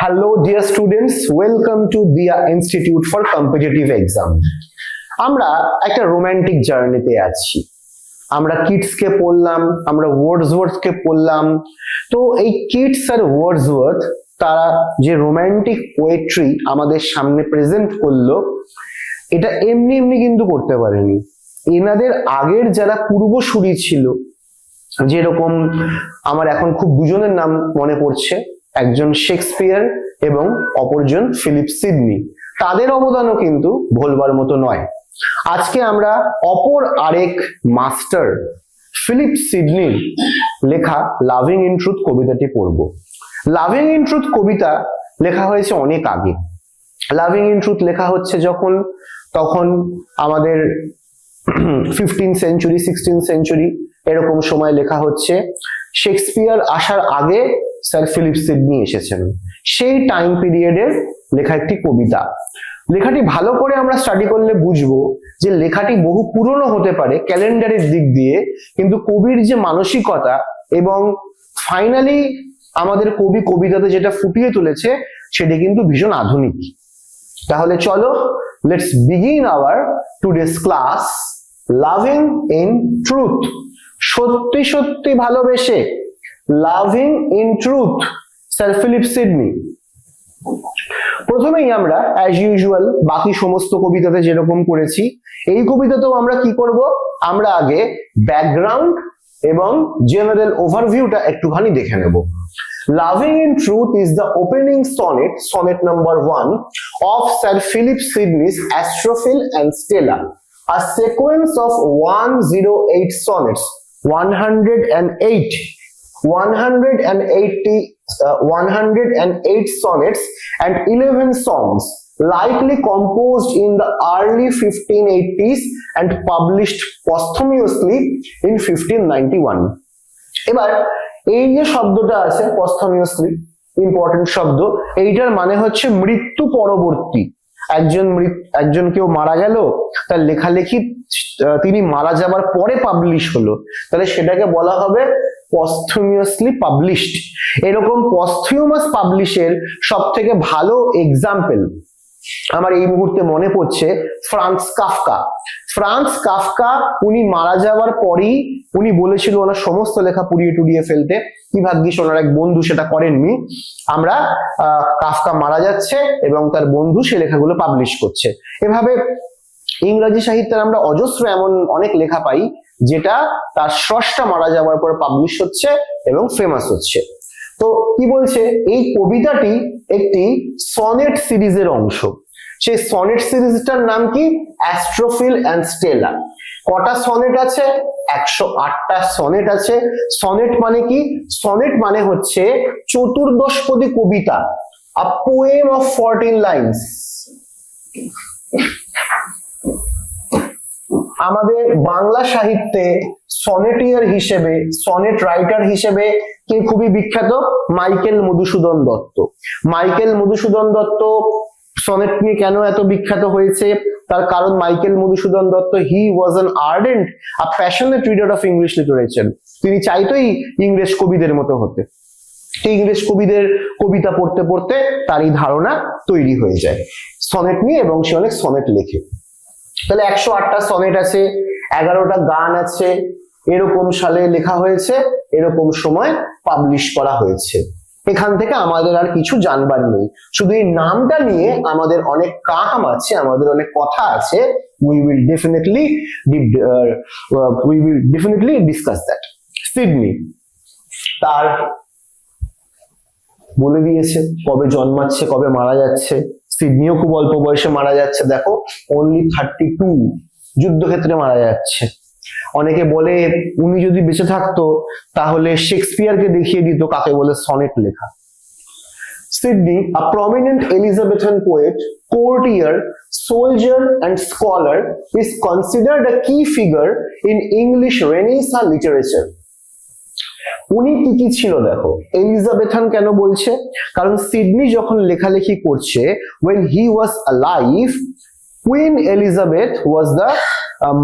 Hello dear students, welcome to Dia Institute for Competitive Exam. আমরা একটা romantic জার্নিতে আছি। আমরা কিটস কে পড়লাম, আমরা ওয়ার্ডসওয়ার্থ কে পড়লাম। তো এই কিটস আর ওয়ার্ডসওয়ার্থ তারা যে রোমান্টিক পোয়েট্রি আমাদের সামনে প্রেজেন্ট করলো, এটা এমনি এমনি কিন্তু করতে পারেনি। এনাদের আগের যারা পূর্বসূরি ছিল, যেরকম আমার এখন খুব দুজনের নাম মনে পড়ছে, একজন শেক্সপিয়ার এবং অপরজন ফিলিপ সিডনি, তাদের অবদানও কিন্তু ভুলবার মতো নয়। আজকে আমরা অপর আরেক মাস্টার ফিলিপ সিডনির লেখা লাভিং ইন ট্রুথ কবিতাটি পড়ব। লাভিং ইন ট্রুথ কবিতা লেখা হয়েছে অনেক আগে। লাভিং ইন ট্রুথ লেখা হচ্ছে যখন, তখন আমাদের 15th সেঞ্চুরি 16th সেঞ্চুরি এরকম সময় লেখা হচ্ছে। শেক্সপিয়ার আসার আগে স্যার ফিলিপ সিডনি এসেছেন। সেই টাইম পিরিয়ডের লেখা একটি কবিতা। লেখাটি ভালো করে আমরা স্টাডি করলে বুঝবো যে লেখাটি বহু পুরনো হতে পারে ক্যালেন্ডারের দিক দিয়ে, কিন্তু কবির যে মানসিকতা এবং ফাইনালি আমাদের কবি কবিতাতে যেটা ফুটিয়ে তুলেছে সেটা কিন্তু ভীষণ আধুনিক। তাহলে চলো, let's begin our today's class loving in truth. সত্যি সত্যি ভালোবেসে, loving in truth, sir Philip Sidney. প্রথমেই আমরা অ্যাজ ইউজুয়াল বাকি সমস্ত কবিতাতে যেরকম করেছি, এই কবিতাতেও আমরা কি করব, আমরা আগে ব্যাকগ্রাউন্ড এবং জেনারেল ওভারভিউটা একটুখানি দেখে নেব। Loving in Truth is the opening sonnet, sonnet number 1 of Sir Philip Sidney's Astrophil and Stella, a sequence of 108 sonnets, 108 sonnets and 11 songs, likely composed in the early 1580s and published posthumously in 1591. এবার এই যে শব্দটা আছে posthumously, important শব্দ, এইটার মানে হচ্ছে মৃত্যু পরবর্তী। একজন কেউ মারা গেল, তার লেখালেখি তিনি মারা যাবার পরে পাবলিশ হলো, তাহলে সেটাকে বলা হবে posthumously published। এরকম posthumous পাবলিশের সব থেকে ভালো এক্সাম্পল আমার এই মুহূর্তে মনে পড়ছে ফ্রান্স কাফকা। ফ্রান্স কাফকা উনি মারা যাওয়ার পরেই উনি বলেছিল ওনার সমস্ত লেখা পুড়িয়ে টুড়িয়ে ফেলতে, কি ভাগ্যিস ওনার এক বন্ধু সেটা করেননি। আমরা কাফকা মারা যাচ্ছে এবং তার বন্ধু সে লেখাগুলো পাবলিশ করছে। এভাবে ইংরেজি সাহিত্যের আমরা অজস্র এমন অনেক লেখা পাই যেটা তার স্রষ্টা মারা যাওয়ার পর পাবলিশ হচ্ছে এবং ফেমাস হচ্ছে। তো কি বলছে, এই কবিতাটি একটি সনেট সিরিজের অংশ। সেই সনেট সিরিজটার নাম কি, অ্যাস্ট্রোফিল অ্যান্ড স্টেলা। কটা সনেট আছে? 108টা সনেট আছে। সনেট মানে কি? সনেট মানে হচ্ছে চতুর্দশপদী কবিতা, a poem of 14 lines। আমাদের বাংলা সাহিত্যে সনেটিয়ার হিসেবে, সনেট রাইটার হিসেবে কে খুবই বিখ্যাত? Michael Madhusudan Dutta. Michael Madhusudan Dutta sonnet নিয়ে কেন এত বিখ্যাত হয়েছে? তার কারণ Michael Madhusudan Dutta he was an ardent a passionate reader of English literature. তিনি চাইতোই ইংরেজ কবিদের মতো হতে। ইংরেজ কবিদের কবিতা পড়তে পড়তে তার এই ধারণা তৈরি হয়ে যায় সনেট নিয়ে, এবং সে অনেক সনেট লেখে। তাহলে 108টা সনেট আছে, 11টা গান আছে, এরকম সালে লেখা হয়েছে, এরকম সময় পাবলিশ করা হয়েছে। এখান থেকে আমাদের আর কিছু জানবার নেই, শুধু এই নামটা নিয়ে আমাদের অনেক কাম আছে, আমাদের অনেক কথা আছে। we will definitely discuss that. Sydney তার বলে দিয়েছে কবে জন্মাচ্ছে, কবে মারা যাচ্ছে। সিডনিও খুব অল্প বয়সে মারা যাচ্ছে, দেখো only 32, যুদ্ধক্ষেত্রে মারা যাচ্ছে। অনেকে বলে উনি যদি বেঁচে থাকতো তাহলে শেক্সপিয়ারকে দেখিয়ে দিত কাকে বলে সনেট লেখা। Sydney, a prominent Elizabethan poet, courtier, soldier and scholar, is considered a key figure in English Renaissance literature. উনি কি ছিল দেখো, এলিজাবেথান কেন বলছে? কারণ সিডনি যখন লেখালেখি করছে, when he was alive, Queen Elizabeth was the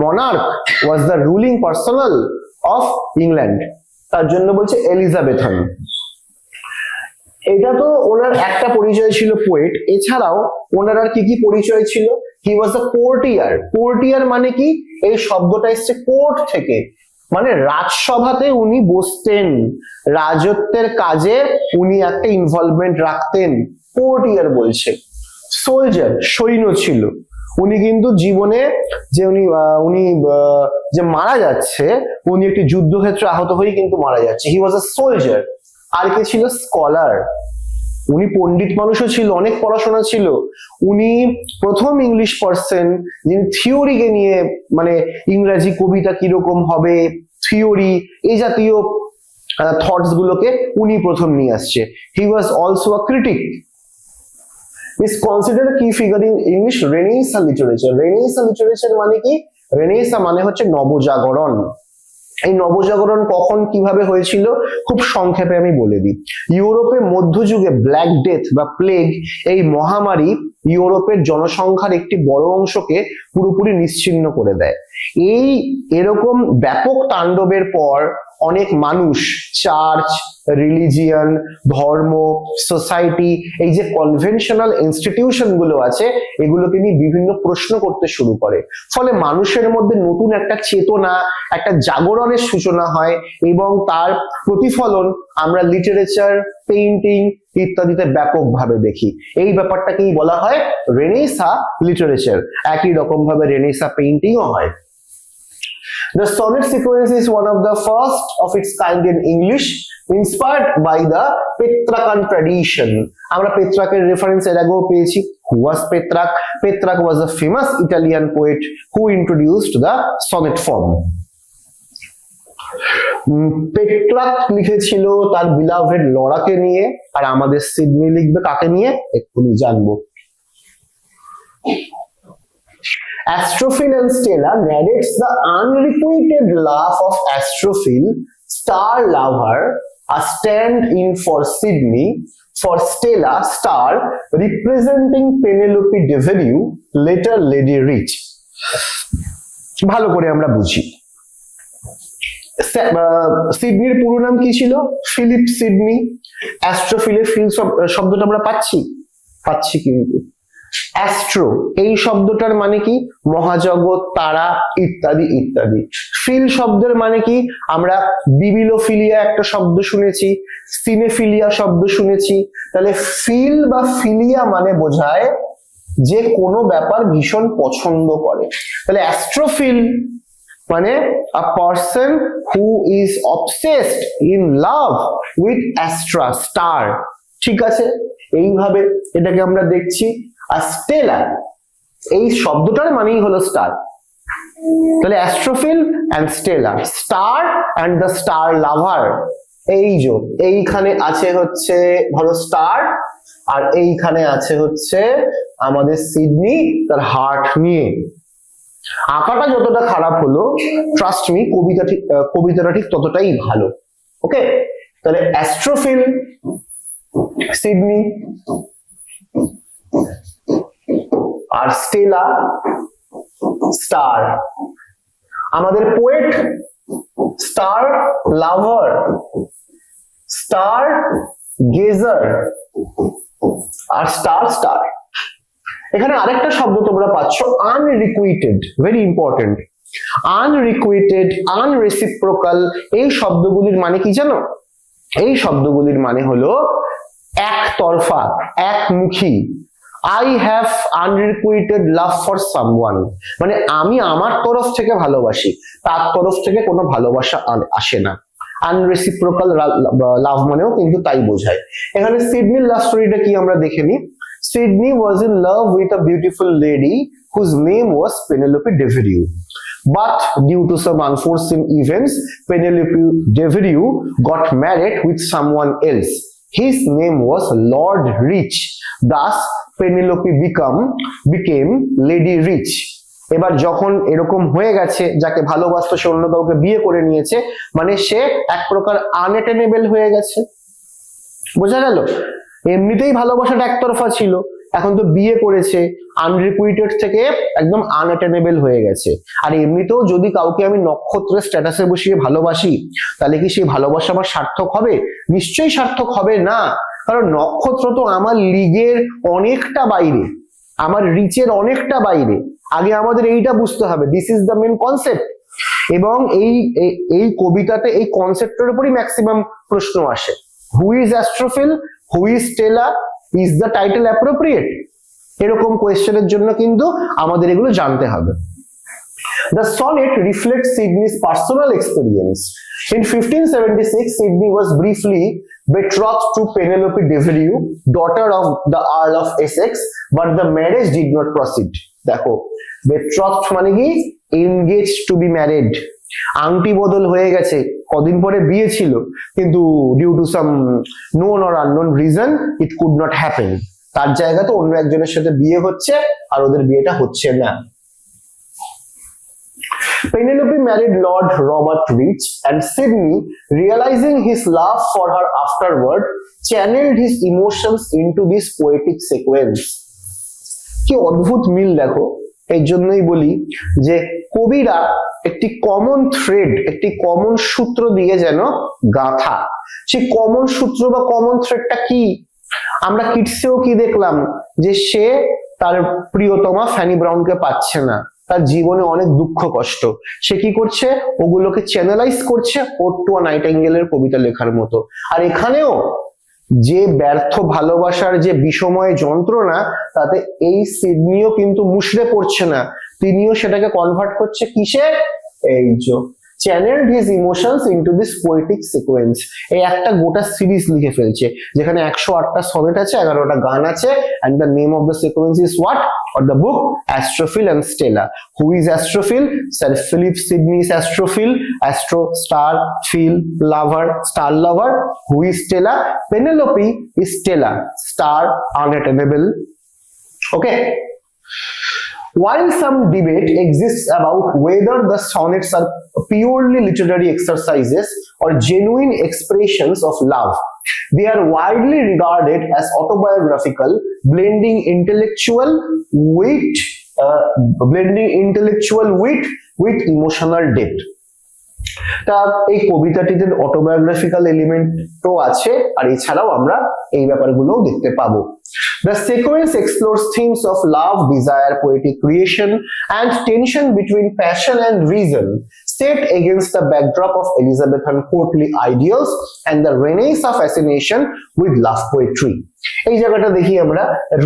monarch, was the ruling personal of England. তার জন্য বলছে এলিজাবেথান। এটা তো ওনার একটা পরিচয় ছিল পোয়েট, এছাড়াও ওনার আর কি কি পরিচয় ছিল? হি ওয়াজ আ কোর্টিয়ার। কোর্টিয়ার মানে কি? এই শব্দটা এসছে কোর্ট থেকে, মানে রাজসভাতে উনি বসতেন, রাজত্বের কাজে উনি একটা ইনভলভমেন্ট রাখতেন, কোর্টিয়ার বলছে। সোলজার, সৈন্য ছিল উনি, কিন্তু জীবনে যে উনি যে মারা যাচ্ছে, উনি একটি যুদ্ধক্ষেত্রে আহত হয়ে কিন্তু মারা যাচ্ছে। হি ওয়াজ আ সোলজার। আর কে ছিল? স্কলার। উনি পণ্ডিত মানুষও ছিল, অনেক পড়াশোনা ছিল। উনি প্রথম ইংলিশ পার্সন যিনি থিওরিকে নিয়ে, মানে ইংরেজি কবিতা কিরকম হবে, থিওরি, এই জাতীয় থটস গুলোকে উনি প্রথম নিয়ে আসছে। He was also a critic. is considered a key figure in English Renaissance literature. Renaissance literature মানে কি? Renaissance মানে হচ্ছে নবজাগরণ। এই নবজাগরণ কখন কিভাবে হয়েছিল খুব সংক্ষেপে আমি বলে দিই। ইউরোপে মধ্যযুগে ব্ল্যাক ডেথ বা প্লেগ, এই মহামারী ইউরোপের জনসংখ্যার একটি বড় অংশকে পুরোপুরি নিশ্চিহ্ন করে দেয়। এরকম ব্যাপক তাণ্ডবের পর অনেক মানুষ চার্চ, রিলিজিয়ন, ধর্ম, সোসাইটি, এই যে কনভেনশনাল ইনস্টিটিউশন গুলো আছে, এগুলোকে নিয়ে বিভিন্ন প্রশ্ন করতে শুরু করে। ফলে মানুষের মধ্যে নতুন একটা চেতনা, একটা জাগরণের সূচনা হয়, এবং তার প্রতিফলন আমরা লিটারেচার, পেইন্টিং ইত্যাদিতে ব্যাপকভাবে দেখি। এই ব্যাপারটাকেই বলা হয় রেনেসাঁ লিটারেচার। একই রকম ভাবে রেনেসাঁ পেইন্টিংও হয়। The sonnet sequence is one of the first of its kind in English, inspired by the Petrarchan tradition. আমরা পেত্রাকের রেফারেন্স এর আগেও পেয়েছি। Who was Petrarch? Petrarch was a famous Italian poet who introduced the sonnet form. পেট্রাক লিখেছিল তার beloved লরাকে নিয়ে, আর আমাদের Sydney লিখবে কাকে নিয়ে এক্ষুনি জানবো। Astrophil and Stella narrates the unrequited love of Astrophil, star lover, a stand-in for Sydney, for Stella, star, representing Penelope de Villiers, later Lady Rich. ভালো করে আমরা বুঝি। সিডনির পুরো নাম কি ছিল? Philip Sydney. অ্যাস্ট্রোফিলে ফিল শব্দটা আমরা পাচ্ছি কিন্তু অ্যাস্ট্রো এই শব্দটার মানে কি? মহাজগৎ, তারা ইত্যাদি ইত্যাদি। ফিল শব্দের মানে কি? আমরা বিবিলোফিলিয়া একটা শব্দ শুনেছি, সিনেফিলিয়া শব্দ শুনেছি। তাহলে ফিল বা ফিলিয়া মানে বোঝায় যে কোনো ব্যাপার ভীষণ পছন্দ করে। তাহলে অ্যাস্ট্রোফিল মানে a person who is obsessed in love with astra, star। ঠিক আছে, এইভাবে এটাকে আমরা দেখছি। আর স্টেলা এই শব্দটার মানেই হলো স্টার। তাহলে Astrophil and Stella, star and the star lover. এই যে এইখানে আছে হচ্ছে ধরো স্টার, আর এইখানে আছে হচ্ছে আমাদের সিডনি তার হার্ট নিয়ে। আঁকাটা যতটা খারাপ হলো, ট্রাস্ট মি, কবিতাটা ঠিক ততটাই ভালো। ওকে, তাহলে অ্যাস্ট্রোফিল, সিডনি, আর স্টেলা, স্টার। আমাদের পোয়েট স্টার লাভার, স্টার গেজার, আর স্টার স্টার। এখানে আরেকটা শব্দ তোমরা পাচ্ছ, আনরিকুইটেড, ভেরি ইম্পর্টেন্ট। আনরিকুইটেড, আনরেসিপ্রোকাল, এই শব্দগুলির মানে কি জানো? এই শব্দগুলির মানে হলো একতরফা, একমুখী। I have unrequited love for someone, মানে আমি আমার তরফ থেকে ভালোবাসি, তার তরফ থেকে কোনো ভালোবাসা আসে না। আনরেসিপ্রোকাল লাভ মানেও কিন্তু তাই বোঝায়। এখানে সিডনির লাভ স্টোরিটা কি আমরা দেখে নিই। Sydney was in love with a beautiful lady whose name was Penelope de Villiers. But due to some unforeseen events, Penelope de Villiers got married with someone else. His name was Lord Rich. Thus, Penelope became Lady Rich. এবার যখন এরকম হয়ে গেছে, যাকে ভালোবাসতো সে অন্য কাউকে বিয়ে করে নিয়েছে, মানে সে এক প্রকার আনএটেনেবল হয়ে গেছে। বোঝা গেল? এমনিতেই ভালোবাসাটা একতরফা ছিল, এখন তো বিয়ে করেছে, আনরিকুইটেড থেকে একদম আনঅ্যাটেনেবল হয়ে গেছে। আর এমনিতেও যদি কাউকে আমি নক্ষত্রের স্ট্যাটাসে বসিয়ে ভালোবাসি, তাহলে কি সেই ভালোবাসা আমার সার্থক হবে? নিশ্চয়ই সার্থক হবে না, কারণ নক্ষত্র তো আমার লিগের অনেকটা বাইরে, আমার রিচের অনেকটা বাইরে। আগে আমাদের এইটা বুঝতে হবে, this is the main concept. এবং এই কবিতাতে এই কনসেপ্টের উপরই ম্যাক্সিমাম প্রশ্ন আসে। Who is Astrophil, who is Stella, is the title appropriate, এরকম কোয়েশ্চেনের জন্য কিন্তু আমাদের এগুলো জানতে হবে। The sonnet reflects Sidney's personal experience. In 1576, Sidney was briefly betrothed to Penelope de Villiers, daughter of the Earl of Essex, but the marriage did not proceed. দেখো, betrothed মানে কি? Engaged to be married, আংটি বদল হয়ে গেছে, কদিন পরে বিয়ে ছিল, কিন্তু due to some known or unknown reason it could not happen. তার জায়গাতে অন্য একজনের সাথে বিয়ে হচ্ছে আর ওদের বিয়েটা হচ্ছে না। Penelope married Lord Robert Rich, and Sidney, realizing his love for her afterward, channeled his emotions into this poetic sequence. কি অদ্ভুত মিল দেখো। এর জন্যই বলি যে কবিরা একটি কমন থ্রেড, একটি কমন সূত্র দিয়ে যেন গাঁথা। সেই কমন সূত্র বা কমন থ্রেডটা কি? আমরা কিডসেও কি দেখলাম, যে সে তার প্রিয়তমা ফ্যানি ব্রাউনকে পাচ্ছে না, তার জীবনে অনেক দুঃখ কষ্ট, সে কি করছে? ওগুলোকে চ্যানেলাইজ করছে ওড টু আ নাইটিঙ্গেলের কবিতা লেখার মতো। আর এখানেও যে ব্যর্থ ভালোবাসার যে বিষময় যন্ত্রণা, তাতে এই সিডনিও কিন্তু মুষড়ে পড়ছে না, তিনিও সেটাকে কনভার্ট করছে কিসে? এই যে channeled his emotions into this poetic sequence. এই একটা গোটা সিরিজ লিখে ফেলছে, যেখানে 108টা সনেট আছে, 11টা গান আছে, and the name of the sequence is what? Or the book Astrophil and Stella. Who is Astrophil? Sir Philip Sidney is Astrophil, Astro star, Phil lover, star lover. Who is Stella? Penelope is Stella, star unattainable. Okay. While some debate exists about whether the sonnets are purely literary exercises or genuine expressions of love, they are widely regarded as autobiographical, blending intellectual wit with emotional depth. তা এই কবিতাটিতে autobiographical এলিমেন্টও আছে, আর এছাড়াও আমরা এই ব্যাপারগুলোও দেখতে পাবো। The sequence explores themes of love, desire, poetic creation, and tension between passion and reason, set against the backdrop of Elizabethan courtly ideals and the Renaissance fascination with love poetry. এই জায়গাটা দেখি আমরা,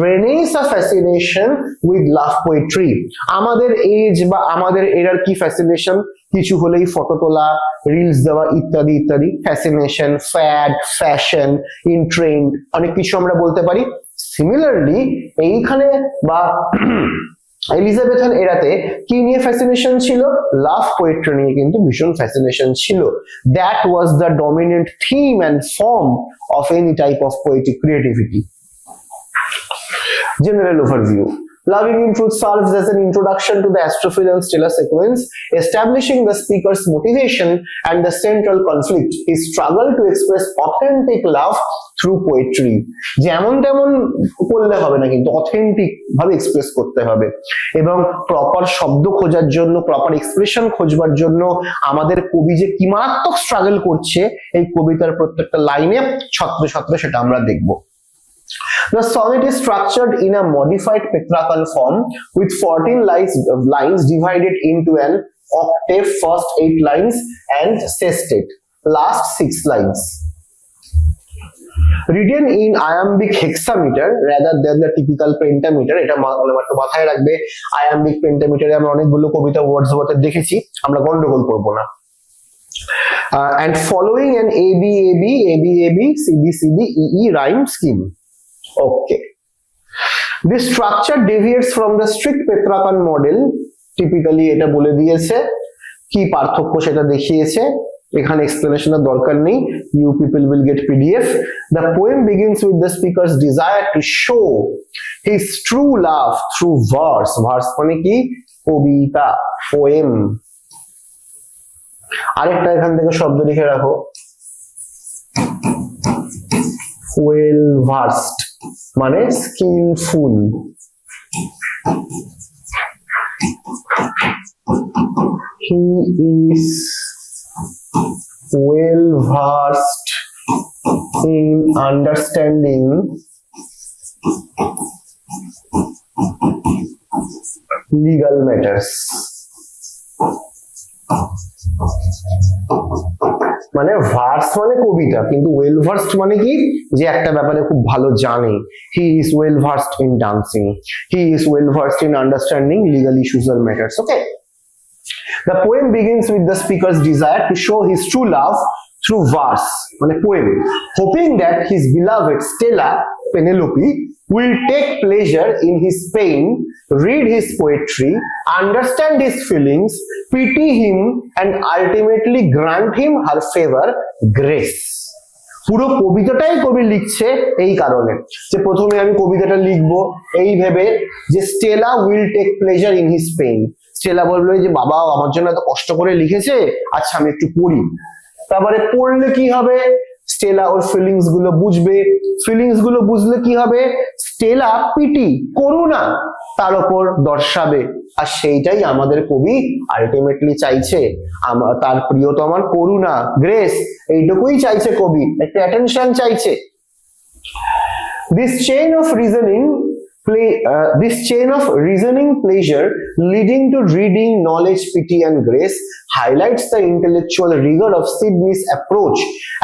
Renaissance fascination with love poetry. আমাদের age বা আমাদের error কি fascination? কিছু হলেই ফটো তোলা, রিলস দেওয়া, ইত্যাদি ইত্যাদি। Fascination, fad, fashion, in trend, অনেক কিছু আমরা বলতে পারি। সিমিলারলি এইখানে বা এলিজাবেথান এরাতে কি নিয়ে ফ্যাসিনেশন ছিল? লাভ পোয়েট্রি নিয়ে কিন্তু ভীষণ ফ্যাসিনেশন ছিল। That was the dominant theme and form of any type of poetic creativity. General overview. Loving in Truth serves as an introduction to the Astrophil and Stella sequence, establishing the speaker's motivation and the central conflict, his struggle to express authentic love through poetry. যেমন তেমন করলে হবে না, কিন্তু authentic ভাবে express করতে হবে, এবং প্রপার শব্দ খোঁজার জন্য, প্রপার এক্সপ্রেশন খোঁজবার জন্য আমাদের কবি যে কি মারাত্মক স্ট্রাগল করছে এই কবিতার প্রত্যেকটা লাইনে ছত্রে ছত্রে, সেটা আমরা দেখব। The sonnet is structured in a modified Petrarchan form with 14 lines divided into an octave, first 8 lines and sestet, last 6 lines. Written in iambic hexameter rather than the typical pentameter. এটা মাথায় রাখবে, iambic pentameter-এ আমরা অনেকগুলো কবিতা ওয়ার্ডসওয়ার্থের দেখেছি, আমরা গন্ডগোল করব না। And following an ABAB, ABAB, CBCD, EE rhyme scheme. Okay. This structure deviates from the strict Petrarchan model. Typically এটা বলে দিয়েছে, কি পার্থক্য সেটা দেখিয়েছে, এখানে এক্সপ্লেনেশনের দরকার নেই, you people will get PDF. The poem begins with the speaker's desire to show his true love through verse. Verse মানে কি? কবিতা, poem. আরেকটা এখান থেকে শব্দ লিখে রাখো, well versed. মানে skillful, he is well versed in understanding legal matters. মানে ভার্স মানে কবিতা, কিন্তু ওয়েল ভার্সড মানে কি, যে একটা ব্যাপারে খুব ভালো জানে। He is well versed in dancing, he is well versed in understanding legal issues আর matters. Okay, the poem begins with the speaker's desire to show his true love through verse, মানে poem, hoping that his beloved Stella Penelope will take pleasure in his pain, read his poetry, understand his feelings, pity him, and ultimately grant him her favor, grace. পুরো কবিতাটাই কবি লিখছে এই কারণে যে প্রথমে আমি কবিতাটা লিখবো এই ভেবে যে Stella will take pleasure in his pain. Stella বলবে যে বাবা আমার জন্য এত কষ্ট করে লিখেছে, আচ্ছা আমি একটু পড়ি। তারপরে পড়লে কি হবে, স্টেলা ওর ফিলিংস গুলো বুঝবে, ফিলিংস গুলো বুঝলে কি হবে, স্টেলা পিটি করুণা তার উপর দর্শাবে। আর সেইটাই আমাদের কবি আলটিমেটলি চাইছে, তার প্রিয়তমার করুণা, গ্রেস, এইটুকুই চাইছে কবি, একটা অ্যাটেনশন চাইছে। This chain of reasoning pleasure leading to reading, knowledge, pity and grace highlights the intellectual rigor of Sidney's approach,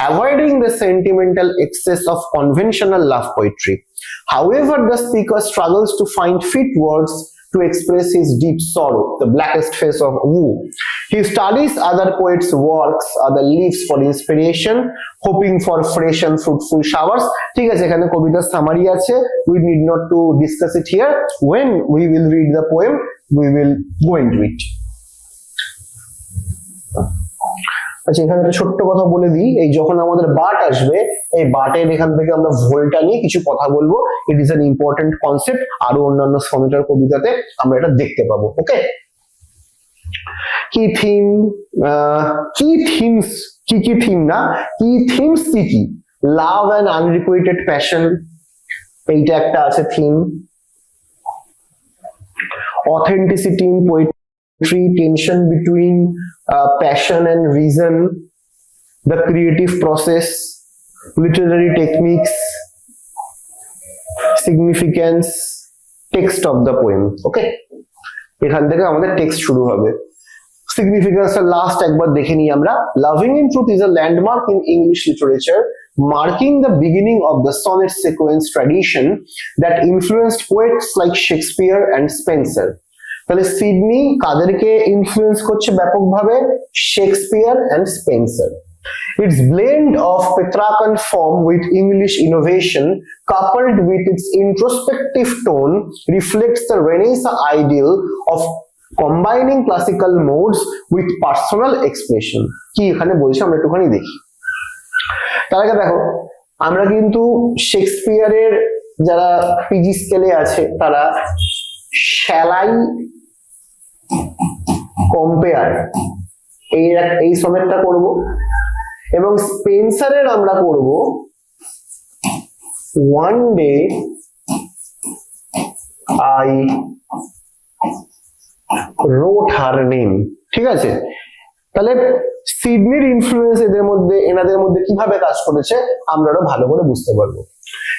avoiding the sentimental excess of conventional love poetry. However, the speaker struggles to find fit words to express his deep sorrow, the blackest face of woe. He studies other poets' works, other leaves for inspiration, hoping for fresh and fruitful showers. ঠিক আছে, এখানে কবিতার summary আছে, we need not to discuss it here. When we will read the poem, we will go into it. আচ্ছা, এখানে একটা ছোট্ট কথা বলে দিই, এই যখন আমাদের বাট আসবে, এই বাটের এখান থেকে আমরা ভোলটা নিয়ে কিছু কথা বলবো। It is an important concept, আরো অন্যান্য সনেটের কবিতাতে আমরা এটা দেখতে পাবো। ওকে, কি থিম, কি থিমস, কি থিম না, কি থিমস কি, লাভ অ্যান্ড আনরিকুইটেড প্যাশন, এইটা একটা আছে theme. Authenticity in poetry, tension between passion and reason, the creative process, literary techniques, significance, text of the poem. Okay, এখান থেকে আমাদের টেক্সট শুরু হবে। সিগনিফিকেন্স লাস্ট একবার দেখে নিই আমরা। Loving in truth is a landmark in English literature, marking the beginning of the sonnet sequence tradition that influenced poets like Shakespeare and Spenser. তাহলে সিডনি কাদেরকে ইনফ্লুয়েন্স করছে ব্যাপকভাবে, Shakespeare and Spenser. Its blend of Petrarchan form with English innovation coupled with its introspective tone reflects the Renaissance ideal of combining classical modes with personal expression. কি এখানে বলছে আমরা একটুখানি দেখি। তার আগে দেখো, আমরা কিন্তু শেক্সপিয়ারের যারা পিজি স্কেলে আছে তারা শ্যালাই কম্পেয়ার এই সনেটটা করব, এবং স্পেন্সারের আমরা করব one day I রোট her name. ঠিক আছে, তাহলে সিডনির ইনফ্লুয়েন্স এনাদের মধ্যে কিভাবে কাজ করেছে আমরা আরো ভালো করে বুঝতে পারবো।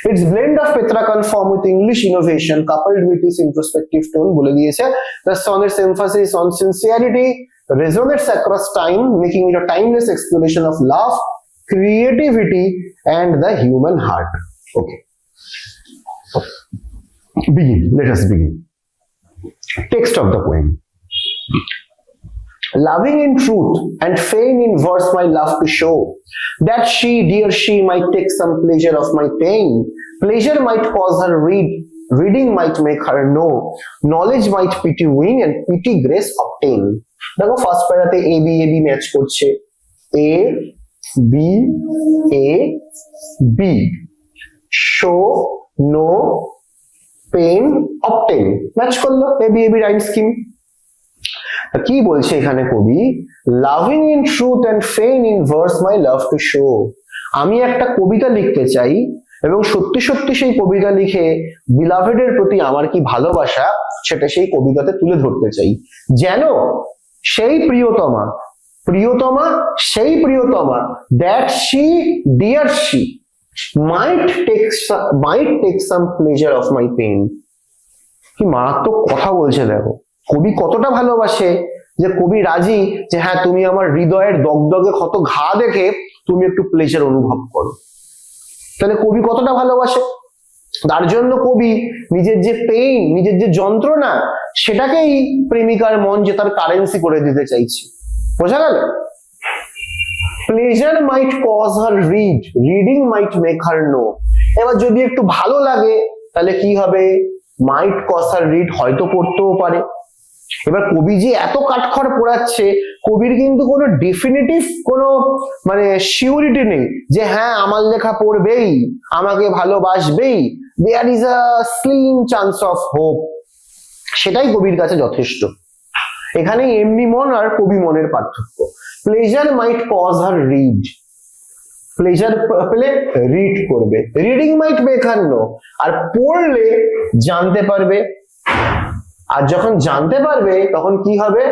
Its blend of Petrarchan form with English innovation coupled with its introspective tone, বলে দিয়েছে, the sonnet's emphasis on sincerity resonates across time, making it a timeless exploration of love, creativity and the human heart. Okay, let us begin. Text of the poem. Loving in truth and fain in verse my love to show, that she, dear she, might take some pleasure of my pain. Pleasure might cause her read, reading might make her know, knowledge might pity win and pity grace obtain. দেখো first প্যারাতে A B match করছে, A B show, no, pen, obtain, match করলো, A B rhyme scheme. কি বলছে এখানে কবি, loving in truth and fain in verse my love to show. আমি একটা কবিতা লিখতে চাই এবং সত্যি সত্যি সেই কবিতা লিখে বিলাভেডের প্রতি আমার কি ভালোবাসা সেটা সেই কবিতাতে তুলে ধরতে চাই, যেন সেই প্রিয়তমা সেই প্রিয়তমা that she dear she might take some pleasure of my pain। কি মারাত্মক কথা বলছে দেখো, কবি কতটা ভালোবাসে যে কবি রাজি যে হ্যাঁ তুমি আমার হৃদয়ের দগদগে ক্ষত ঘা দেখে তুমি একটু প্লেজার অনুভব করো। তাহলে কবি কতটা ভালোবাসে, তার জন্য কবি নিজের যে পেইন, নিজের যে যন্ত্রণা, সেটাকেই প্রেমিকার মন যে তার কারেন্সি করে দিতে চাইছে। বোঝা গেল? প্লেজার মাইট কজ হার রিড, রিডিং মাইট মেক হার নো। এবার যদি একটু ভালো লাগে তাহলে কি হবে, মাইট কজ হার রিড, হয়তো পড়তেও পারে। এবার কবি যে এত কাঠখড় পোড়াচ্ছে, কবির কিন্তু কোনো ডেফিনিটিভ কোনো মানে সিউরিটি নেই যে হ্যাঁ আমার লেখা পড়বেই, আমাকে ভালোবাসবেই, there is a slim chance of hope. সেটাই কবির কাছে যথেষ্ট। এখানে এমনি মন আর কবি মনের পার্থক্য। প্লেজার মাইট কজ হার রিড, প্লেজার পেলে রিড করবে, রিডিং মাইট মেক হার নো, আর পড়লে জানতে পারবে। আর যখন জানতে পারবে তখন কি হবে,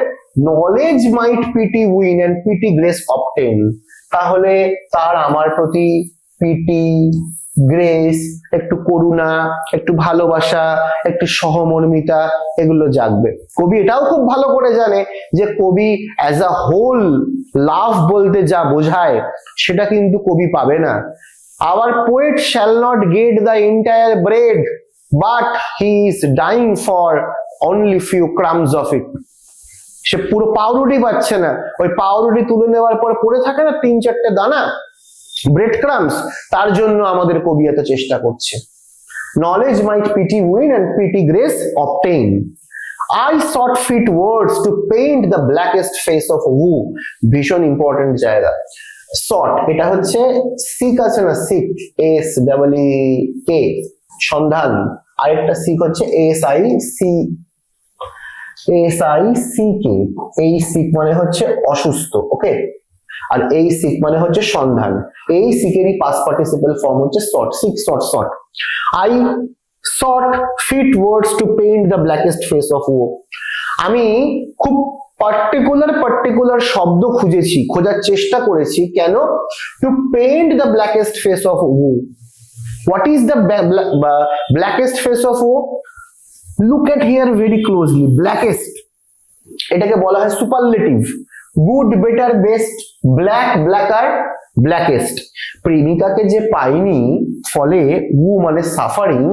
knowledge might pity win and pity grace obtain. তাহলে তার আমার প্রতি পিটি, গ্রেস, একটু করুণা, একটু ভালোবাসা, একটু সহমর্মিতা, এগুলো জাগবে। কবি এটাও খুব ভালো করে জানে যে কবি অ্যাজ আ হোল লাভ বলতে যা বোঝায় সেটা কিন্তু কবি পাবে না। Our poet shall not get the entire bread, but he is dying for only few crumbs of it। সে পুরো পাউরুটি পাচ্ছে না, ওই পাউরুটি তুলে নেওয়ার পর পড়ে থাকে না 3-4টে দানা ব্রেড ক্রামস, তার জন্য আমাদের কবি এত চেষ্টা করছে। Knowledge might pity win and pity grace obtain. I sought fit words to paint the blackest face of woo। ভীষণ ইম্পর্টেন্ট জায়গা। sought এটা হচ্ছে সিক আছে না, সিক, SEEK, সন্ধান। আরেকটা সিক হচ্ছে SICK। এই সিক মানে হচ্ছে অসুস্থ, ওকে, আর এই সিক মানে হচ্ছে সন্ধান। এই সিকেরই পাস্ট পার্টিসিপল ফর্ম হচ্ছে sought, seek, sought। I sought fit words to paint the blackest face of woe। আমি খুব পার্টিকুলার শব্দ খুঁজেছি, খোঁজার চেষ্টা করেছি, কেন? Two paint the ব্ল্যাকেস্ট face of woe। What is the blackest face of woe? Look at here very closely. Blackest, এটাকে বলা হয় superlative. Good, better, best, black, Blacker, ব্ল্যাকেস্ট। প্রেমিকাকে যে পাইনি, ফলে উ মানে সাফারিং,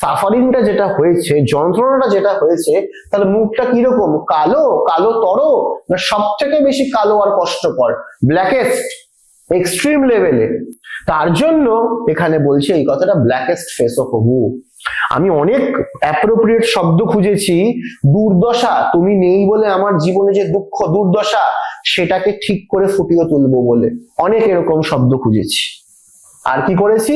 সাফারিংটা যেটা হয়েছে, যন্ত্রণাটা যেটা হয়েছে, তাহলে মুখটা কিরকম, কালো, কালোতর, না সব থেকে বেশি কালো আর কষ্টকর, ব্ল্যাকেস্ট, এক্সট্রিম লেভেলে। তার জন্য এখানে বলছে এই কথাটা, ব্ল্যাকেস্ট ফেস অফ উ। আমি অনেক অ্যাপ্রোপ্রিয়েট শব্দ খুঁজেছি। দুর্দশা, তুমি নেই বলে আমার জীবনে যে দুঃখ, দুর্দশা, সেটাকে ঠিক করে ফুটিয়ে তুলবো বলে অনেক এরকম শব্দ খুঁজেছি। আর কি করেছি,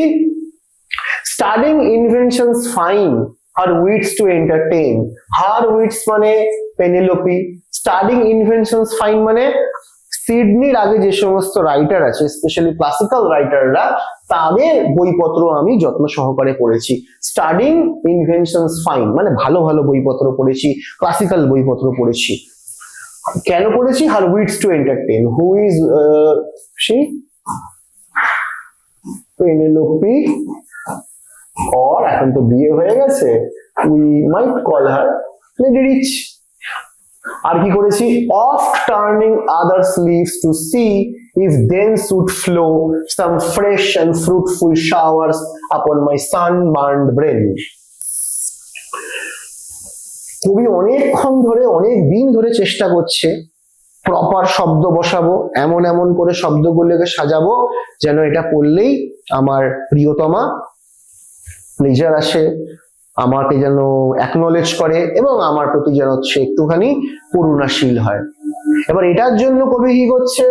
studying inventions fine, her wits to entertain. Her wits মানে পেনেলোপি, স্টাডিং ইনভেনশনস ফাইন মানে সিডনির আগে যে সমস্ত রাইটার আছে, স্পেশালি ক্লাসিক্যাল রাইটাররা, তাদের বইপত্র আমি যত্ন সহকারে পড়েছি। স্টাডিং ইনভেনশনস ফাইন মানে ভালো ভালো বইপত্র পড়েছি, ক্লাসিক্যাল বইপত্র পড়েছি। কেন পড়েছি? Her wits to entertain. Who is she? Penelope, or এখন তো বিয়ে হয়ে গেছে, we might call her lady Rich. আর কি করেছি, of turning others leaves to see if thence would flow some fresh and fruitful showers upon my sunburned brain। কবি অনেকক্ষণ ধরে, অনেক দিন ধরে চেষ্টা করছে প্রপার শব্দ বসাবো, এমন এমন করে শব্দগুলোকে সাজাবো যেন এটা পড়লেই আমার প্রিয়তমা প্লেজার আসে, আমাকে যেন অ্যাকনলেজ করে এবং আমার প্রতি যেন সে একটুখানি করুণাশীল হয়। এবার এটার জন্য কবি কি করছে,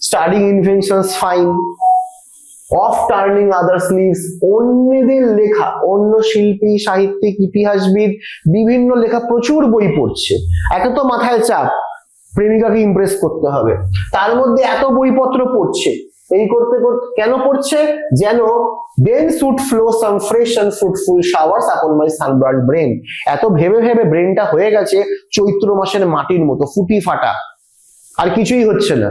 studying inventions fine, of turning others leaves, অন্যদের লেখা, অন্য শিল্পী, সাহিত্যিক, ইতিহাসবিদ, বিভিন্ন লেখা, প্রচুর বই পড়ছে। একে তো মাথায় চাপ, প্রেমিকাকে ইমপ্রেস করতে হবে, তার মধ্যে এত বইপত্র পড়ছে, এই করতে করতে কেন পড়ছে? যেন then should flow some fresh and fruitful showers upon my sunburned brain। এত ভেবে ভেবে ব্রেনটা হয়ে গেছে চৈত্র মাসের মাটির মতো ফুটি ফাটা, আর কিছুই হচ্ছে না।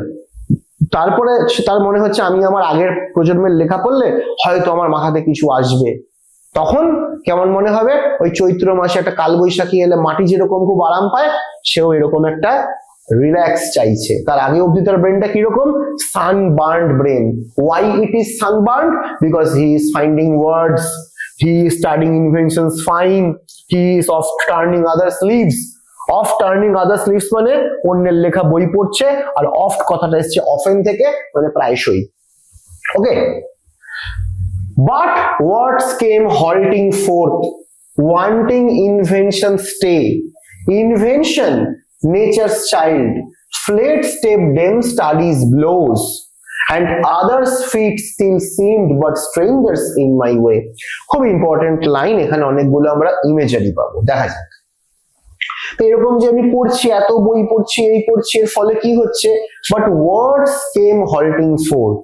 তারপরে তার মনে হচ্ছে আমি আমার আগের প্রজন্মের লেখা পড়লে হয়তো আমার মাথাতে কিছু আসবে। তখন কেমন মনে হবে? ওই চৈত্র মাসে একটা কালবৈশাখী এলে মাটি যেরকম খুব আরাম পায়, সেও এরকম একটা রিল্যাক্স চাইছে। তার আগে অব্দি তার ব্রেনটা কিরকম? Sunburned brain. Why it is sunburned? Because he is finding words, he is studying inventions fine, he is of turning others leaves. Of turning others leaves মানে অন্যের লেখা বই পড়ছে, আর অফট কথাটা এসছে অফেন থেকে, মানে প্রায়শই। ওকে, but words came halting forth, wanting invention stay. Invention, nature's child, fled step dim studies blows, and others' feet still seemed but strangers in my way. খুব ইম্পর্টেন্ট লাইন, এখানে অনেকগুলো আমরা ইমেজারি পাবো, দেখা যাক। তো এরকম যে আমি পড়ছি, এত বই পড়ছি, এই করছি, এর ফলে কি হচ্ছে? But words came halting fourth,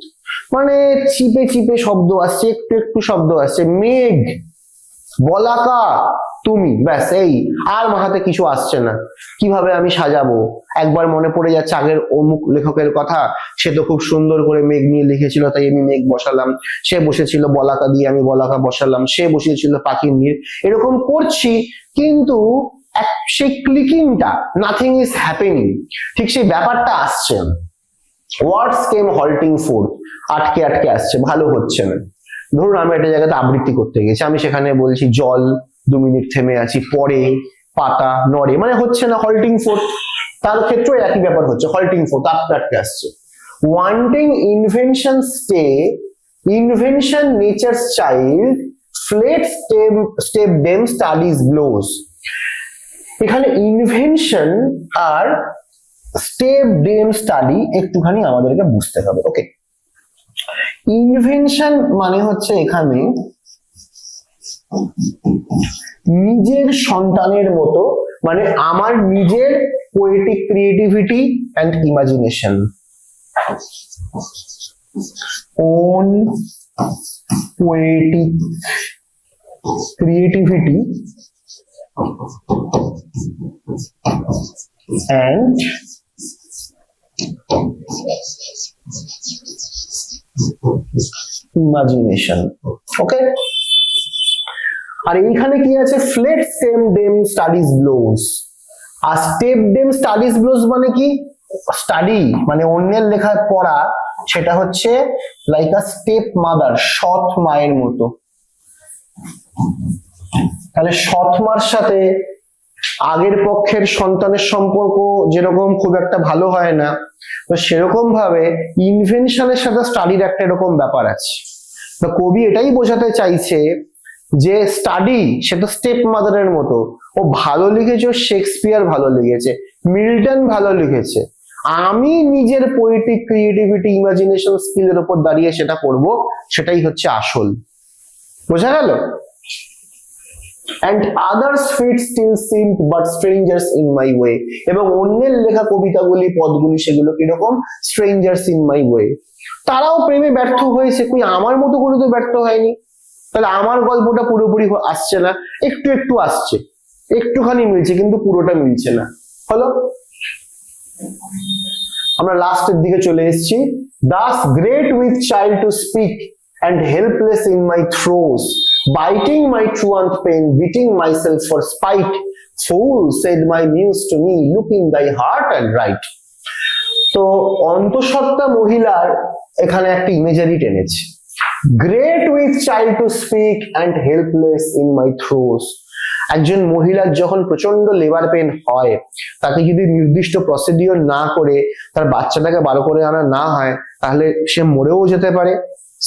মানে চিপে চিপে শব্দ আসছে, একটু একটু শব্দ আসছে। মেঘ, বলাকা, তুমি, ব্যাস এই, আর মাথাতে কিছু আসছে না। কিভাবে আমি সাজাবো? একবার মনে পড়ে যাচ্ছে আগের অমুক লেখকের কথা, সে তো খুব সুন্দর করে মেঘ নিয়ে লিখেছিল, তাই আমি মেঘ বসালাম। সে বসেছিল বলাকা দিয়ে, আমি বলাকা বসালাম। সে বসেছিল পাখির নীড়। এরকম করছি, কিন্তু সেই ক্লিকিংটা, নাথিং ইজ হ্যাপেনিং, ঠিক সেই ব্যাপারটা আসছে না। ওয়ার্ডস কেম হল্টিং ফোর্থ, আটকে আটকে আসছে, ভালো হচ্ছে না। ধরুন আমি একটা জায়গাতে আবৃত্তি করতে গেছি, আমি সেখানে বলছি জল, 2 মিনিট থেমে আছি, পরে পাতা নড়ে, মানে হচ্ছে না, হল্টিং ফোর্থ। তার ক্ষেত্রে একই ব্যাপার হচ্ছে, হল্টিং ফোর্থ, আটকে আটকে আসছে। Wanting invention stay, invention nature's child, fled step Dame study's blows. এখানে ইনভেনশন আর স্টেপ ডেম স্টাডি একটুখানি আমাদেরকে বুঝতে হবে। ওকে, ইনভেনশন মানে হচ্ছে এখানে নিজের সন্তানের মতো, মানে আমার নিজের poetic creativity and imagination, own poetic creativity and imagination. Okay, আর এইখানে কি আছে? Fled stepdame study's blows. আর স্টেপ ডেম স্টাডিজ ব্লোজ মানে কি? স্টাডি মানে অন্যের লেখা পড়া, সেটা হচ্ছে লাইক আ স্টেপ মাদার, সৎ মায়ের মতো। তাহলে সৎ মার সাথে আগের পক্ষের সন্তানের সম্পর্ক যেরকম খুব একটা ভালো হয় না, তো সেরকম ভাবে ইনভেনশনের সাথে স্টাডির একটা এরকম ব্যাপার আছে। তো কবি এটাই বোঝাতে চাইছে যে স্টাডি সেটা স্টেপ মাদারের মতো। ও ভালো লিখেছে, শেক্সপিয়ার ভালো লিখেছে, মিল্টন ভালো লিখেছে, আমি নিজের পোয়েটিক ক্রিয়েটিভিটি ইমাজিনেশন স্কিলের উপর দাঁড়িয়ে সেটা করব, সেটাই হচ্ছে আসল। বোঝা গেল? and others feet still seemed but strangers in my way, এবং অন্যের লেখা কবিতাগুলি, পদগুলি, সেগুলো কিরকম? strangers in my way। তারাও প্রেমে ব্যর্থ হয়েছে, কই আমার মতো করে তো ব্যর্থ হয়নি। তাহলে আমার গল্পটা পুরোপুরি আসছে না, একটু একটু আসছে, একটুখানি মিলছে, কিন্তু পুরোটা মিলছে না। হলো, আমরা লাস্টের দিকে চলে এসেছি। thus great with child to speak and helpless in my throes, biting my truant pain, beating myself for spite, fool said my muse to me, look in thy heart and write। তো অন্তঃসত্ত্বা মহিলার এখানে একটা imagery টেনেছে। Great with child to speak and helpless in my throes. একজন মহিলার যখন প্রচন্ড লেবার পেন হয়, তাকে যদি নির্দিষ্ট প্রসিডিওর না করে তার বাচ্চাটাকে বার করে আনা না হয়, তাহলে সে মরেও যেতে পারে।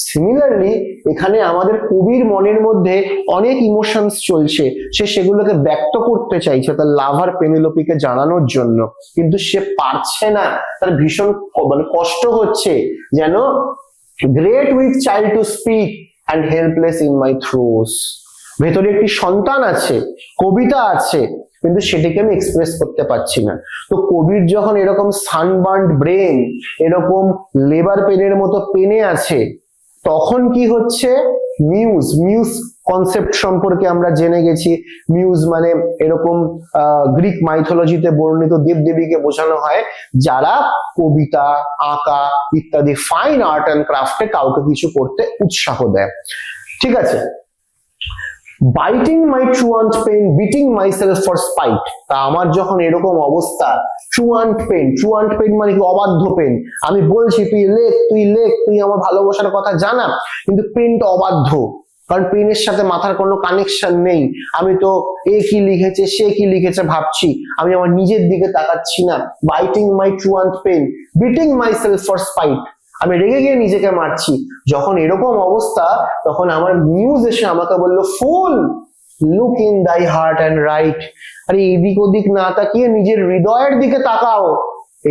সিমিলারলি এখানে আমাদের কবির মনের মধ্যে অনেক ইমোশনস চলছে, সে সেগুলোকে ব্যক্ত করতে চাইছে তার লাভার পেনেলোপিকে জানানোর জন্য, কিন্তু সে পারছে না, তার ভীষণ মানে কষ্ট হচ্ছে। যেন great with child to speak and helpless in my throes. ভেতরে একটি সন্তান আছে, কবিতা আছে, কিন্তু সেটাকে আমি এক্সপ্রেস করতে পারছি না। তো কবির যখন এরকম সানবার্নড ব্রেন, এরকম লেবার পেনের মতো পেনে আছে, তখন কি হচ্ছে, মিউজ কনসেপ্ট সম্পর্কে আমরা জেনে গেছি। মিউজ মানে এরকম গ্রিক মাইথোলজিতে বর্ণিত দেবদেবীকে বোঝানো হয় যারা কবিতা, আঁকা ইত্যাদি ফাইন আর্ট অ্যান্ড ক্রাফটে কাউকে কিছু করতে উৎসাহ দেয়। ঠিক আছে, biting my truant pen, beating myself for spite. তা আমার যখন এরকম অবস্থা, ট্রুয়ান্ট পেন মানে কি, অবাধ্য পেন, আমি বলছি তুই লেখ, তুই আমার ভালোবাসার কথা জানা, কিন্তু পেনটা অবাধ্য, কারণ পেনের সাথে মাথার কোনো কানেকশন নেই। আমি তো এ কি লিখেছে সে কি লিখেছে ভাবছি, আমি আমার নিজের দিকে তাকাচ্ছি না। Biting my truant pen, beating myself for spite, আমি রেগে গিয়ে নিজেকে মারছি। যখন এরকম অবস্থা, তখন আমার মিউজ এসে আমাকে বললো, ফুল, লুক ইন দাই হার্ট অ্যান্ড রাইট। আরে এদিক ওদিক না তাকিয়ে নিজের হৃদয়ের দিকে তাকাও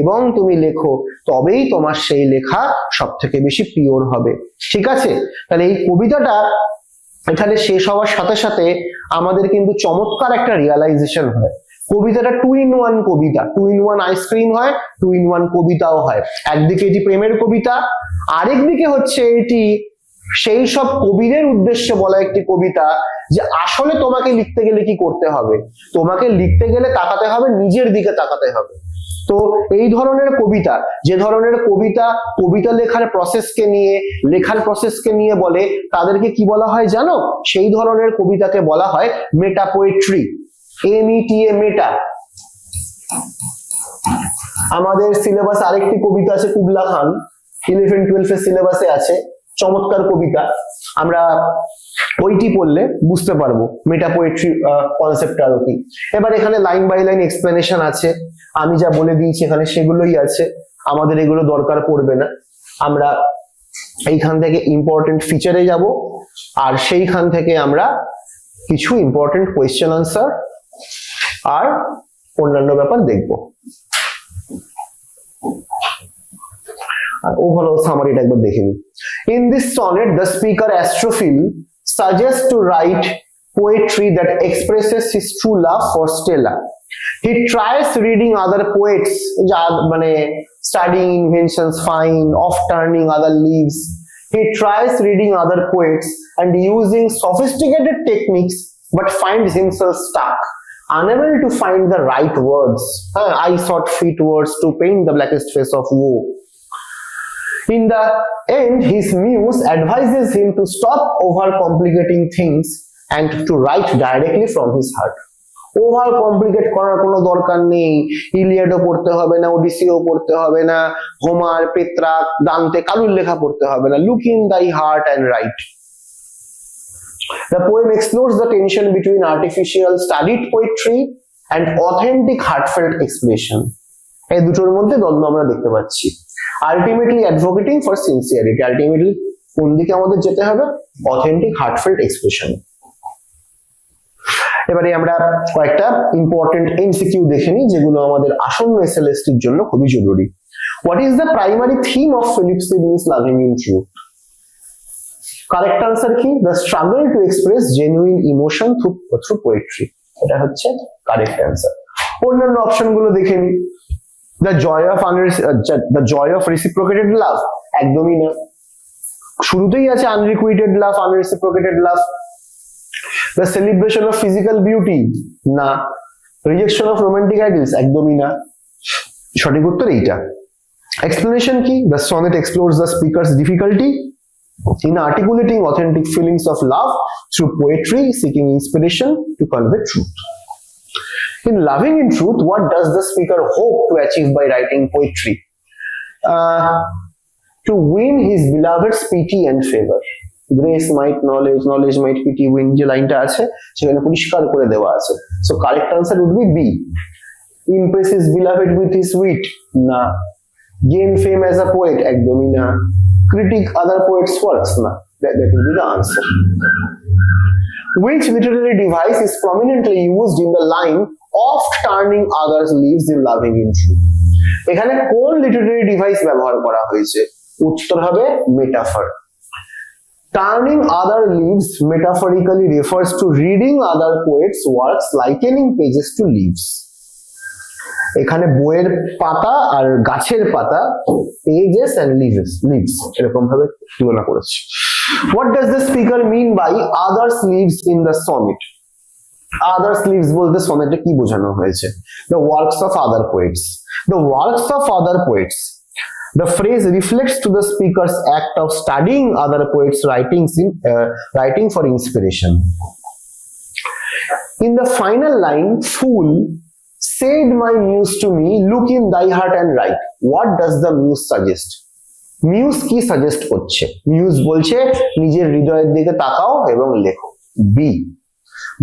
এবং তুমি লেখো, তবেই তোমার সেই লেখা সব থেকে বেশি পিওর হবে। ঠিক আছে, তাহলে এই কবিতাটা এখানে শেষ হওয়ার সাথে সাথে আমাদের কিন্তু চমৎকার একটা রিয়ালাইজেশন হয়। কবিতাটা 2 in 1 কবিতা, 2 in 1 আইসক্রিম হয়, 2 in 1 কবিতাও হয়। একদিকে এটি প্রেমের কবিতা, আরেকদিকে হচ্ছে এটি সেই সব কবিদের উদ্দেশ্যে বলা একটি কবিতা যে আসলে তোমাকে লিখতে গেলে কি করতে হবে, তোমাকে লিখতে গেলে তাকাতে হবে, নিজের দিকে তাকাতে হবে। তো এই ধরনের কবিতা, যে ধরনের কবিতা লেখার প্রসেসকে নিয়ে বলে, তাদেরকে কি বলা হয় জানো? সেই ধরনের কবিতাকে বলা হয় মেটা পোয়েট্রি, META, মেটা। আমাদের সিলেবাসে আরেকটি কবিতা আছে, কুবলা খান, 11-12 এর সিলেবাসে আছে, চমৎকার কবিতা। আমরা ওইটি পড়লে বুঝতে পারবো মেটা পোয়েট্রি কনসেপ্ট আরো কি। এবার এখানে লাইন বাই লাইন এক্সপ্লেনেশন আছে, আমি যা বলে দিয়েছি এখানে সেগুলোই আছে, আমাদের এগুলো দরকার পড়বে না। আমরা এইখান থেকে ইম্পর্টেন্ট ফিচারে যাব, আর সেইখান থেকে আমরা কিছু ইম্পর্টেন্ট কোয়েশ্চেন আনসার আর অন্যান্য ব্যাপার দেখব। ওভারঅল সামারিটা একবার দেখে নিই। In this sonnet, the speaker Astrophil suggests to write poetry that expresses his true love for Stella. He tries reading other poets, মানে studying inventions fine, of turning other leaves. He tries reading other poets and using sophisticated techniques, but finds himself stuck, unable to find the right words. I sought fit words to paint the blackest face of woe. In the end, his muse advises him to stop overcomplicating things and to write directly from his heart. Over complicate করার কোনো দরকার নেই, ইলিয়াডও পড়তে হবে না, ওডিসিও পড়তে হবে না, হোমার, পেত্রাক, দান্তে, কারুর লেখা পড়তে হবে না। লুক ইন দাই heart and right. The poem explores the tension between artificial studied poetry and authentic heartfelt expression. এই দুটোর মধ্যে দ্বন্দ্ব আমরা দেখতে পাচ্ছি। Ultimately advocating for sincerity, ultimately কোন দিকে আমাদের যেতে হবে? Authentic heartfelt expression. এবারে আমরা কয়েকটা ইম্পর্টেন্ট MCQ দেখে নিই, যেগুলো আমাদের আসন্ন SLST এর জন্য খুবই জরুরি। What is the primary theme of Philip Sidney's Loving in Truth? Correct answer কি? The struggle to express genuine emotion through poetry. এটা হচ্ছে কারেক্ট অ্যান্সার। অন্যান্য অপশন গুলো দেখে নিই। The joy of reciprocated love, একদমই না। শুরুতেই আছে unrequited love, unreciprocated love। The celebration of physical beauty, না। Rejection of romantic ideals, একদমই না। সঠিক উত্তর এইটা। Explanation কি? The sonnet explores the speaker's difficulty in articulating authentic feelings of love through poetry, seeking inspiration to convey truth. In Loving in Truth, what does the speaker hope to achieve by writing poetry? To win his beloved's pity and favor. Grace might knowledge, knowledge might pity, win, যে লাইনটা আছে সেখানে পরিষ্কার করে দেওয়া আছে। So correct answer would be B. Impress his beloved with his wit, না। Gain fame as a poet, একদমই না। Critique other poets' works, না। That will be the answer. Which literary device is prominently used in the line of turning others' leaves in Loving in Truth? এখানে কোন Literary device ব্যবহার করা হয়েছে? উত্তর হবে metaphor. Turning other leaves metaphorically refers to reading other poets' works, likening pages to leaves. এখানে বইয়ের পাতা আর গাছের পাতা, pages and leaves এরকম ভাবে তুলনা করেছে। What does the speaker mean by others leaves in the sonnet? Others leaves বলতে সনেটে কি বোঝানো হয়েছে? The works of other poets. The works of other poets. The phrase reflects to the speaker's act of studying other poets' writing for inspiration. In the final line, fool, said my muse to me, look in thy heart and write. What does the muse suggest? Muse কি suggest করছে? Muse বলছে নিজের হৃদয়ের দিকে তাকাও এবং লেখো। B.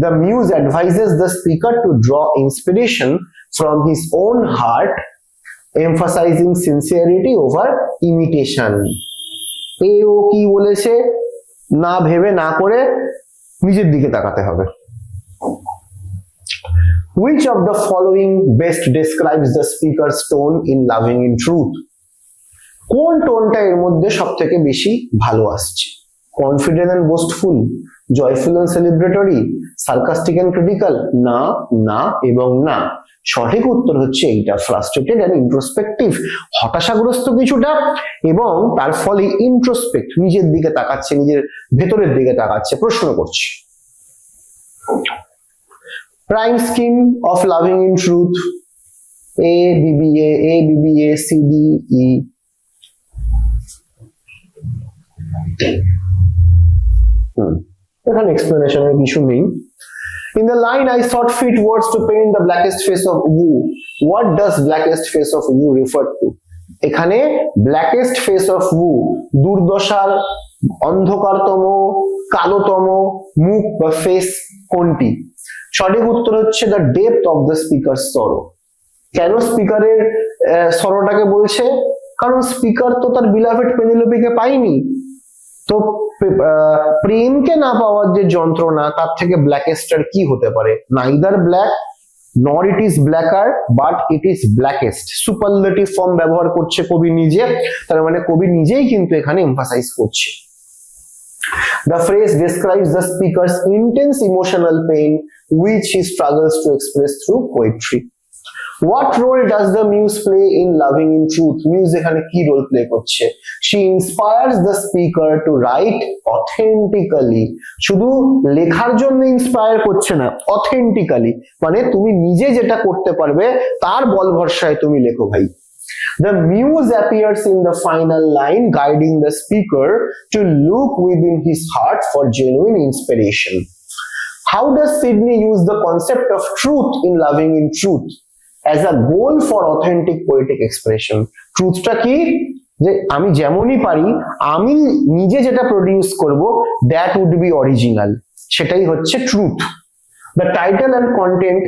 The muse advises the speaker to draw inspiration from his own heart, emphasizing sincerity over imitation. ও কি বলেছে? না ভেবে না করে নিজের দিকে তাকাতে হবে। Which of the following best describes the speaker's tone in Loving in Truth? কোন টোনটা এর মধ্যে সবথেকে বেশি ভালো আসছে? Confident and boastful, joyful and celebratory, sarcastic and critical? না, না এবং না। সঠিক উত্তর হচ্ছে এইটা, ফ্রাস্ট্রেটেড এন্ড ইন্ট্রোস্পেক্টিভ, হতাশাগ্রস্ত কিছুটা এবং তার ফলে ইন্ট্রোস্পেক্ট, নিজের দিকে তাকাচ্ছে, নিজের ভেতরের দিকে তাকাচ্ছে, প্রশ্ন করছে। Rhyme scheme of Loving in Truth: A B B A C D E. এখানে এক্সপ্লেনেশনের কিছু নেই। In the line, I thought fit words to paint the blackest face of Wu. What does blackest face of Wu refer to? এখানে blackest face of Wu, দুর্দশার অন্ধকারতম কালোতম মুখ বা face কোনটি? সঠিক উত্তর হচ্ছে the depth of the speaker's sorrow. কেন স্পিকারের সরোটাকে বলছে? কারণ স্পিকার তো তার বিলাভেড পেনিলোপিকে পায়নি, তো প্রেমকে না পাওয়ার যে যন্ত্রণা, তার থেকে ব্ল্যাকেস্টার কি হতে পারে? নাইদার ব্ল্যাক নর it is Blacker but it is ব্ল্যাকেস্ট। Superlative form ব্যবহার করছে কবি নিজে, তার মানে কবি নিজেই কিন্তু এখানে এমফাসাইজ করছে। The phrase describes the speaker's intense emotional pain which he struggles to express through poetry. What role does the muse play in Loving in Truth? Muse এখানে কি রোল প্লে করছে? She inspires the speaker to write authentically. শুধু লেখার জন্য inspire করছে না, authentically, মানে তুমি নিজে যেটা করতে পারবে তার বল ভরসায় তুমি লেখো ভাই। The muse appears in the final line, guiding the speaker to look within his heart for genuine inspiration. How does Sidney use the concept of truth in Loving in Truth as a goal for authentic poetic expression? ট্রুথটা কি? যে আমি যেমনই পারি, আমি নিজে যেটা produce করব, that would be original, সেটাই হচ্ছে truth. The title and content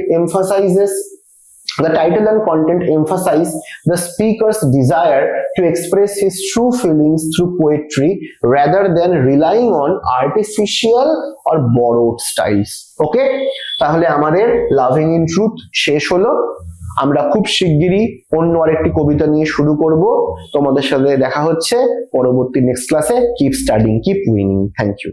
emphasize the speaker's desire to express his true feelings through poetry rather than relying on artificial or borrowed styles. Okay, তাহলে আমাদের Loving in Truth শেষ হলো। আমরা খুব শিগগিরই অন্য আরেকটি কবিতা নিয়ে শুরু করব। তোমাদের সাথে দেখা হচ্ছে পরবর্তী নেক্সট ক্লাসে। Keep studying, keep winning. Thank you.